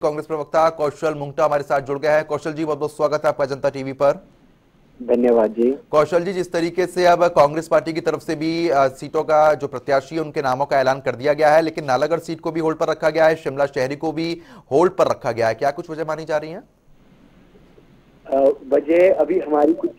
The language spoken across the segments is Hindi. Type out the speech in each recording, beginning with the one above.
कांग्रेस प्रवक्ता कौशल मुंगटा हमारे साथ जुड़ गया है। कौशल जी, बहुत बहुत स्वागत है आपका जनता टीवी पर। धन्यवाद जी। कौशल जी, जिस तरीके से अब कांग्रेस पार्टी की तरफ से भी सीटों का जो प्रत्याशी है उनके नामों का ऐलान कर दिया गया है, लेकिन नालागढ़ सीट को भी होल्ड पर रखा गया है, शिमला शहरी को भी होल्ड पर रखा गया है, क्या कुछ वजह मानी जा रही है? वजह अभी हमारी कुछ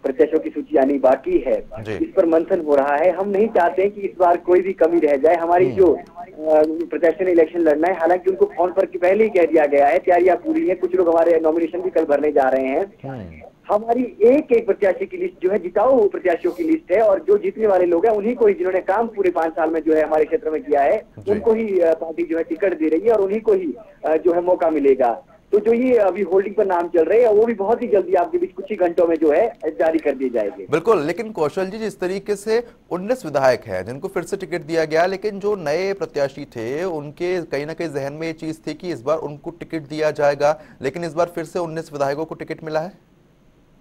प्रत्याशियों की सूची आनी बाकी है, इस पर मंथन हो रहा है। हम नहीं चाहते कि इस बार कोई भी कमी रह जाए। हमारी जो प्रत्याशी ने इलेक्शन लड़ना है, हालांकि उनको फोन पर पहले ही कह दिया गया है, तैयारियां पूरी है। कुछ लोग हमारे नॉमिनेशन भी कल भरने जा रहे हैं। हमारी एक एक प्रत्याशी की लिस्ट जो है जिताऊ प्रत्याशियों की लिस्ट है, और जो जीतने वाले लोग हैं उन्हीं को ही, जिन्होंने काम पूरे 5 साल में जो है हमारे क्षेत्र में किया है, उनको ही पार्टी जो है टिकट दे रही है और उन्हीं को ही जो है मौका मिलेगा। तो जो ये अभी होल्डिंग पर नाम चल रहे हैं वो भी बहुत ही जल्दी आपके बीच कुछ ही घंटों में जो है जारी कर दिए जाएंगे। बिल्कुल, लेकिन कौशल जी, जिस तरीके से 19 विधायक हैं जिनको फिर से टिकट दिया गया, लेकिन जो नए प्रत्याशी थे उनके कहीं ना कहीं जहन में ये चीज थी कि इस बार उनको टिकट दिया जाएगा, लेकिन इस बार फिर से 19 विधायकों को टिकट मिला है।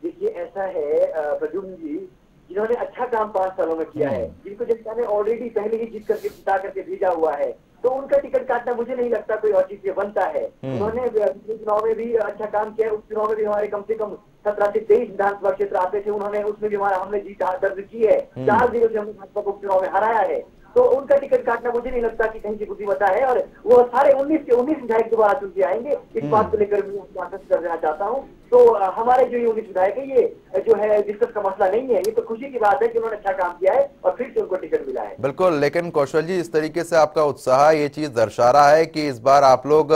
देखिए, ऐसा है प्रद्युम्न जी, जिन्होंने अच्छा काम 5 सालों में किया है, जिनको जनता ने ऑलरेडी पहले ही जीत करके जिता करके भेजा हुआ है, तो उनका टिकट काटना मुझे नहीं लगता कोई औचित्य बनता है। उन्होंने पिछले चुनाव में भी अच्छा काम किया है। उस चुनाव में भी हमारे कम से कम 17 से 23 विधानसभा क्षेत्र आते थे, उन्होंने उसमें भी हमने जीत दर्ज की है। 4-0 से हमने भाजपा को चुनाव में हराया है। तो उनका टिकट काटना मुझे नहीं लगता कि कहीं की बुद्धिमत्ता है, और वो सारे 19 के 19 विधायक दोबारा चुन के आएंगे। इस बात को लेकर मैं आश्वस्त कर देना चाहता हूँ। तो हमारे जो 19 विधायक है, ये जो है डिस्कस का मसला नहीं है। ये तो खुशी की बात है कि उन्होंने अच्छा काम किया है और फिर से उनको टिकट मिला है। बिल्कुल, लेकिन कौशल जी, इस तरीके से आपका उत्साह ये चीज दर्शा रहा है कि इस बार आप लोग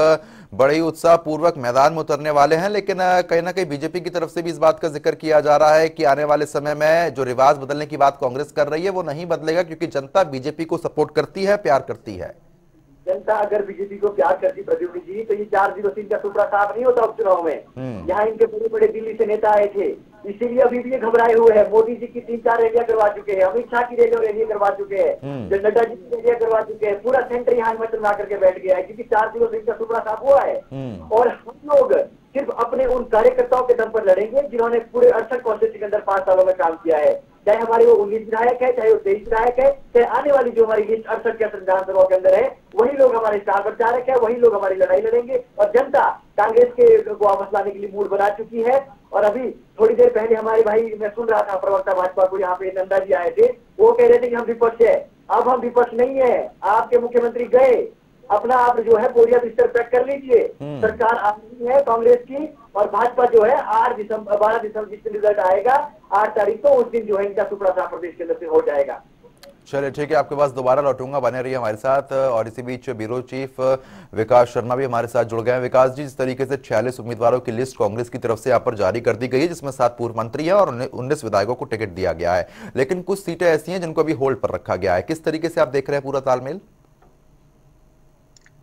बड़े ही उत्साह पूर्वक मैदान में उतरने वाले हैं, लेकिन कहीं ना कहीं बीजेपी की तरफ से भी इस बात का जिक्र किया जा रहा है कि आने वाले समय में जो रिवाज बदलने की बात कांग्रेस कर रही है वो नहीं बदलेगा, क्योंकि जनता बीजेपी को सपोर्ट करती है, प्यार करती है। जनता अगर बीजेपी को प्यार करती प्रद्युम्न जी, तो ये 4-0 का टुकड़ा साफ नहीं होता उपचुनाव में। यहाँ इनके बड़े बड़े दिल्ली से नेता आए थे, इसीलिए अभी भी ये घबराए हुए हैं। मोदी जी की 3-4 रैलियां करवा चुके हैं, अमित शाह की रैलियां करवा चुके हैं, नड्डा जी की रैलियां करवा चुके हैं। पूरा सेंटर यहाँ हिमाचल में आकर के बैठ गया है, क्योंकि 4-0 का टुकड़ा साफ हुआ है। और हम लोग सिर्फ अपने उन कार्यकर्ताओं के दम पर लड़ेंगे जिन्होंने पूरे 68 कॉन्स्टिट्यूंसी के अंदर 5 सालों में काम किया है। चाहे हमारे वो 19 विधायक है, चाहे वो 23 विधायक है, चाहे आने वाली जो हमारी लिस्ट 68 के विधानसभा के अंदर है, वही लोग हमारे स्टार प्रचारक है, वही लोग हमारी लड़ाई लड़ेंगे। और जनता कांग्रेस के को वापस लाने के लिए मूड बना चुकी है। और अभी थोड़ी देर पहले हमारे भाई, मैं सुन रहा था प्रवक्ता भाजपा को, यहाँ पे नंदा जी आए थे, वो कह रहे थे कि हम विपक्ष है। अब हम विपक्ष नहीं है। आपके मुख्यमंत्री गए, अपना आप जो है बोरिया बिस्तर पैक कर लीजिए। सरकार आ रही है कांग्रेस की, और भाजपा जो है 12 दिसंबर जिस दिन रिजल्ट आएगा 8 तारीख को, उस दिन जो है इनका टुकड़ा सा प्रदेश के अंदर से हो जाएगा। चलिए ठीक है, आपके पास दोबारा लौटूंगा, बने रहिए हमारे साथ। और इसी बीच ब्यूरो चीफ विकास शर्मा भी हमारे साथ जुड़ गए हैं। विकास जी, जिस तरीके से 46 उम्मीदवारों की लिस्ट कांग्रेस की तरफ से यहाँ पर जारी कर दी गई है, जिसमें 7 पूर्व मंत्री हैं और 19 विधायकों को टिकट दिया गया है, लेकिन कुछ सीटें ऐसी हैं जिनको अभी होल्ड पर रखा गया है, किस तरीके से आप देख रहे हैं पूरा तालमेल?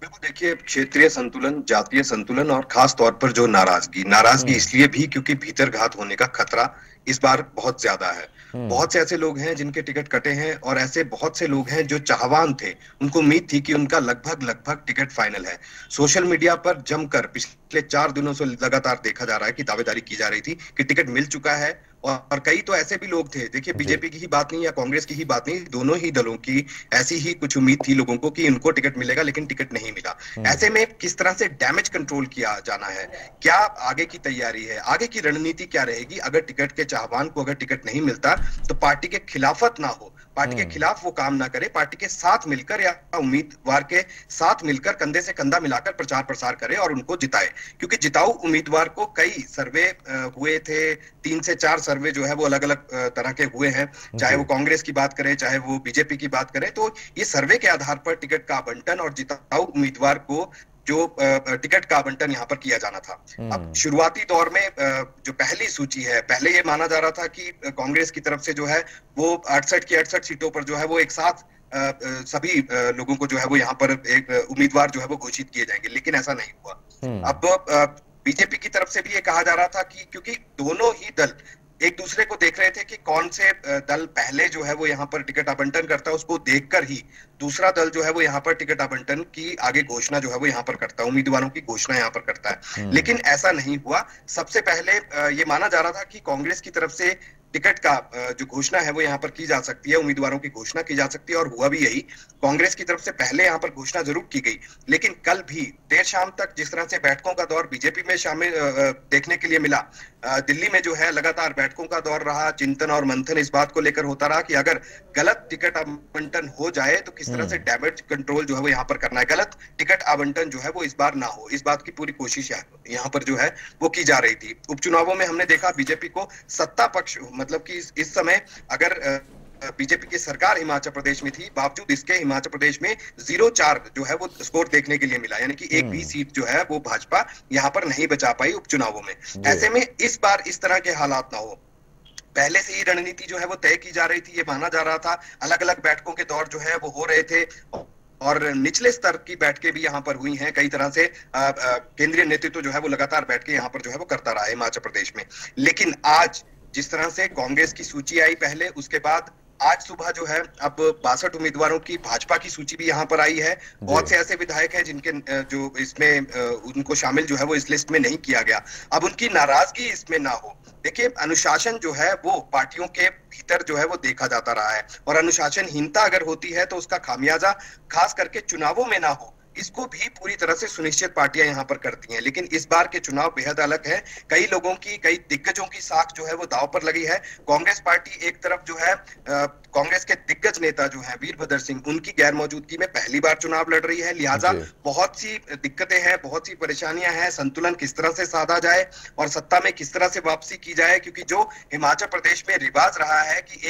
बिल्कुल, देखिए, क्षेत्रीय संतुलन, जातीय संतुलन और खास तौर पर जो नाराजगी इसलिए भी क्योंकि भीतरघात होने का खतरा इस बार बहुत ज्यादा है। बहुत से ऐसे लोग हैं जिनके टिकट कटे हैं, और ऐसे बहुत से लोग हैं जो चाहवान थे, उनको उम्मीद थी कि उनका लगभग टिकट फाइनल है। सोशल मीडिया पर जमकर पिछले 4 दिनों से लगातार देखा जा रहा है कि दावेदारी की जा रही थी कि टिकट मिल चुका है। और कई तो ऐसे भी लोग थे, देखिए, बीजेपी की ही बात नहीं या कांग्रेस की ही बात नहीं, दोनों ही दलों की ऐसी ही कुछ उम्मीद थी लोगों को कि इनको टिकट मिलेगा, लेकिन टिकट नहीं मिला। ऐसे में किस तरह से डैमेज कंट्रोल किया जाना है, क्या आगे की तैयारी है, आगे की रणनीति क्या रहेगी अगर टिकट के चाहवान को अगर टिकट नहीं मिलता, तो पार्टी के खिलाफत ना हो, पार्टी के खिलाफ वो काम ना करे, पार्टी के साथ मिलकर या उम्मीदवार के साथ मिलकर कंधे से कंधा मिलाकर प्रचार प्रसार करे और उनको जिताए। क्योंकि जिताऊ उम्मीदवार को कई सर्वे हुए थे, 3 से 4 सर्वे जो है वो अलग अलग तरह के हुए हैं, चाहे वो कांग्रेस की बात करें, चाहे वो बीजेपी की बात करें। तो ये सर्वे के आधार पर टिकट का आवंटन और जिताऊ उम्मीदवार को जो टिकट का आवंटन यहाँ पर किया जाना था। अब शुरुआती दौर में जो पहली सूची है, पहले ये माना जा रहा था कि कांग्रेस की तरफ से जो है वो 68 की 68 सीटों पर जो है वो एक साथ सभी लोगों को जो है वो यहाँ पर एक उम्मीदवार जो है वो घोषित किए जाएंगे, लेकिन ऐसा नहीं हुआ। अब बीजेपी की तरफ से भी ये कहा जा रहा था कि क्योंकि दोनों ही दल एक दूसरे को देख रहे थे कि कौन से दल पहले जो है वो यहाँ पर टिकट आवंटन करता है, उसको देखकर ही दूसरा दल जो है वो यहाँ पर टिकट आवंटन की आगे घोषणा जो है वो यहाँ पर करता है, उम्मीदवारों की घोषणा यहाँ पर करता है। लेकिन ऐसा नहीं हुआ। सबसे पहले ये माना जा रहा था कि कांग्रेस की तरफ से टिकट का जो घोषणा है वो यहाँ पर की जा सकती है, उम्मीदवारों की घोषणा की जा सकती है, और हुआ भी यही। कांग्रेस की तरफ से पहले यहाँ पर घोषणा जरूर की गई, लेकिन कल भी देर शाम तक जिस तरह से बैठकों का दौर बीजेपी में शामिल देखने के लिए मिला, दिल्ली में जो है लगातार बैठकों का दौर रहा, चिंतन और मंथन इस बात को लेकर होता रहा कि अगर गलत टिकट आवंटन हो जाए तो किस तरह से डैमेज कंट्रोल जो है वो यहाँ पर करना है, गलत टिकट आवंटन जो है वो इस बार ना हो, इस बात की पूरी कोशिश यहाँ पर जो है वो की जा रही थी। उपचुनावों में हमने देखा बीजेपी को सत्ता पक्ष, मतलब कि इस समय अगर बीजेपी की सरकार हिमाचल प्रदेश में थी, बावजूद इसके हिमाचल प्रदेश में 0-4 जो है वो स्कोर देखने के लिए मिला, यानी कि एक भी सीट जो है वो भाजपा यहाँ पर नहीं बचा पाई उपचुनावों में। ऐसे में इस बार इस तरह के हालात ना हो, पहले से ही रणनीति जो है वो तय की जा रही थी, ये माना जा रहा था, अलग अलग बैठकों के दौर जो है वो हो रहे थे, और निचले स्तर की बैठकें भी यहाँ पर हुई हैं, कई तरह से केंद्रीय नेतृत्व जो है वो लगातार बैठ के यहाँ पर जो है वो करता रहा है हिमाचल प्रदेश में। लेकिन आज जिस तरह से कांग्रेस की सूची आई पहले, उसके बाद आज सुबह जो है अब 62 उम्मीदवारों की भाजपा की सूची भी यहाँ पर आई है। बहुत से ऐसे विधायक हैं जिनके जो इसमें उनको शामिल जो है वो इस लिस्ट में नहीं किया गया। अब उनकी नाराजगी इसमें ना हो, देखिए अनुशासन जो है वो पार्टियों के भीतर जो है वो देखा जाता रहा है, और अनुशासनहीनता अगर होती है तो उसका खामियाजा खास करके चुनावों में ना हो, इसको भी पूरी तरह से सुनिश्चित पार्टियां यहाँ पर करती हैं। लेकिन इस बार के चुनाव बेहद अलग है, कई लोगों की, कई दिग्गजों की साख जो है वो दांव पर लगी है। कांग्रेस पार्टी एक तरफ जो है कांग्रेस के दिग्गज नेता जो है वीरभद्र सिंह, उनकी गैर मौजूदगी में पहली बार चुनाव लड़ रही है, लिहाजा बहुत सी दिक्कतें हैं, बहुत सी परेशानियां हैं, संतुलन किस तरह से साधा जाए और सत्ता में किस तरह से वापसी की जाए, क्योंकि जो हिमाचल प्रदेश में रिवाज रहा है कि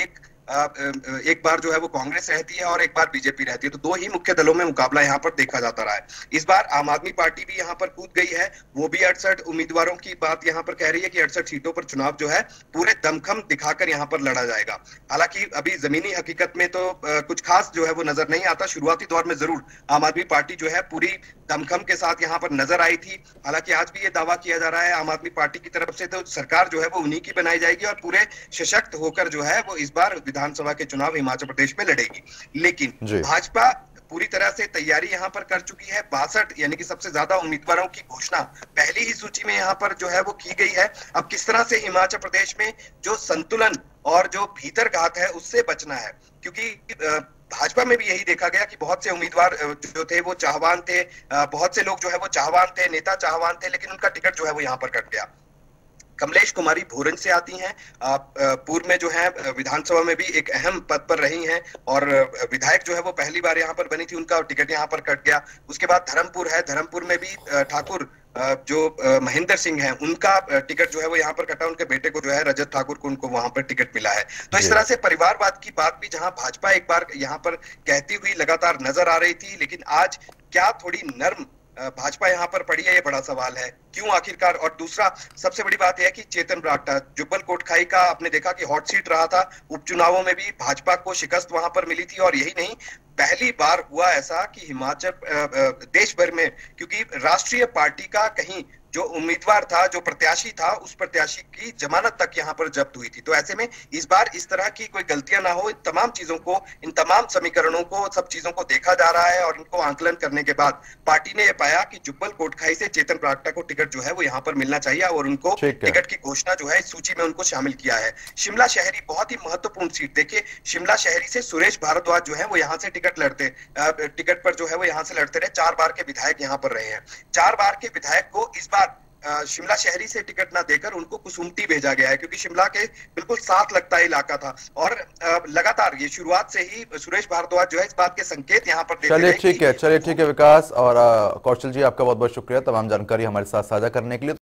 एक बार जो है वो कांग्रेस रहती है और एक बार बीजेपी रहती है, तो दो ही मुख्य दलों में मुकाबला यहाँ पर देखा जाता रहा है। इस बार आम आदमी पार्टी भी यहाँ पर कूद गई है, वो भी 68 उम्मीदवारों की बात यहाँ पर कह रही है कि 68 सीटों पर चुनाव जो है पूरे दमखम दिखाकर यहाँ पर लड़ा जाएगा। हालांकि अभी जमीनी हकीकत में तो कुछ खास जो है वो नजर नहीं आता, शुरुआती दौर में जरूर आम आदमी पार्टी जो है पूरी दमखम के साथ यहाँ पर नजर आई थी। हालांकि आज भी ये दावा किया जा रहा है आम आदमी पार्टी की तरफ से तो सरकार जो है वो उन्हीं की बनाई जाएगी और पूरे सशक्त होकर जो है वो इस बार विधानसभा के चुनाव हिमाचल प्रदेश में लड़ेगी। लेकिन भाजपा पूरी तरह से तैयारी यहाँ पर कर चुकी है, 62 यानी कि सबसे ज्यादा उम्मीदवारों की घोषणा पहली ही सूची में यहाँ पर जो है वो की गई है। अब किस तरह से हिमाचल प्रदेश में जो संतुलन और जो भीतरघात है उससे बचना है, क्योंकि भाजपा में भी यही देखा गया कि बहुत से उम्मीदवार जो थे वो चाहवान थे, बहुत से लोग जो है वो चाहवान थे, नेता चाहवान थे, लेकिन उनका टिकट जो है वो यहाँ पर कट गया। कमलेश कुमारी भोरंज से आती हैं, पूर्व में जो है विधानसभा में भी एक अहम पद पर रही हैं और विधायक जो है वो पहली बार यहाँ पर बनी थी, उनका टिकट यहाँ पर कट गया। उसके बाद धर्मपुर है, धर्मपुर में भी ठाकुर जो महेंद्र सिंह हैं, उनका टिकट जो है वो यहाँ पर कटा, उनके बेटे को जो है रजत ठाकुर को उनको वहां पर टिकट मिला है। तो इस तरह से परिवारवाद की बात भी जहां भाजपा एक बार यहाँ पर कहती हुई लगातार नजर आ रही थी, लेकिन आज क्या थोड़ी नर्म भाजपा यहाँ पर पड़ी है, ये बड़ा सवाल है, क्यों आखिरकार। और दूसरा सबसे बड़ी बात यह है कि चेतन बरागटा जुब्बल कोटखाई का आपने देखा कि हॉट सीट रहा था, उपचुनावों में भी भाजपा को शिकस्त वहां पर मिली थी। और यही नहीं, पहली बार हुआ ऐसा कि हिमाचल देश भर में, क्योंकि राष्ट्रीय पार्टी का कहीं जो उम्मीदवार था, जो प्रत्याशी था, उस प्रत्याशी की जमानत तक यहाँ पर जब्त हुई थी। तो ऐसे में इस बार इस तरह की कोई गलतियां ना हो, इन तमाम चीजों को, इन तमाम समीकरणों को, सब चीजों को देखा जा रहा है और इनको आंकलन करने के बाद पार्टी ने यह पाया कि जुब्बल कोटखाई से चेतन बरागटा को टिकट जो है वो यहाँ पर मिलना चाहिए और उनको टिकट की घोषणा जो है इस सूची में उनको शामिल किया है। शिमला शहरी बहुत ही महत्वपूर्ण सीट, देखिए शिमला शहरी से सुरेश भारद्वाज जो है वो यहाँ से टिकट पर जो है वो यहाँ से लड़ते रहे, 4 बार के विधायक यहाँ पर रहे हैं। 4 बार के विधायक को इस बार शिमला शहरी से टिकट ना देकर उनको कुसुम्पटी भेजा गया है, क्योंकि शिमला के बिल्कुल साथ लगता इलाका था और लगातार ये शुरुआत से ही सुरेश भारद्वाज जो है इस बात के संकेत यहाँ पर देते रहे। चलिए ठीक है विकास और कौशल जी, आपका बहुत बहुत शुक्रिया तमाम जानकारी हमारे साथ साझा करने के लिए।